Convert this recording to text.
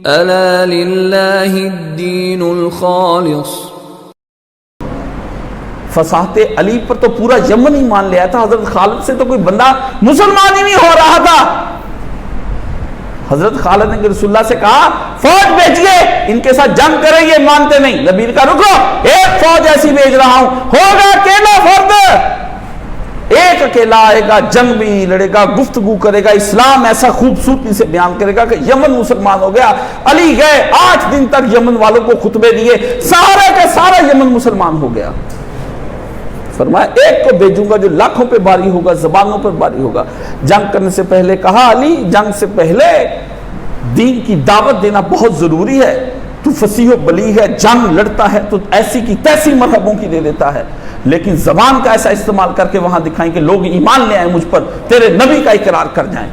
الا للہ الدین الخالص۔ فصاحت علی پر تو پورا یمن ہی مان لیا تھا، حضرت خالد سے تو کوئی بندہ مسلمان ہی نہیں ہو رہا تھا۔ حضرت خالد نے رسول اللہ سے کہا فوج بھیجیے، ان کے ساتھ جنگ کریں، یہ مانتے نہیں۔ نبی نے کہا رکو، ایک فوج ایسی بھیج رہا ہوں، ہوگا اکیلا فرد، ایک اکیلا آئے گا، جنگ بھی نہیں لڑے گا، گفتگو کرے گا، اسلام ایسا خوبصورتی سے بیان کرے گا کہ یمن مسلمان ہو گیا۔ علی گئے، 8 دن تک یمن والوں کو خطبے دیے، سارا کا سارا یمن مسلمان ہو گیا۔ فرمایا ایک کو بھیجوں گا جو لاکھوں پہ باری ہوگا، زبانوں پر باری ہوگا۔ جنگ کرنے سے پہلے کہا علی جنگ سے پہلے دین کی دعوت دینا بہت ضروری ہے، تو فصیح و بلیغ ہے، جنگ لڑتا ہے تو ایسی کی تیسی مذہبوں کی دے دیتا ہے، لیکن زبان کا ایسا استعمال کر کے وہاں دکھائیں کہ لوگ ایمان لے آئیں مجھ پر، تیرے نبی کا اقرار کر جائیں۔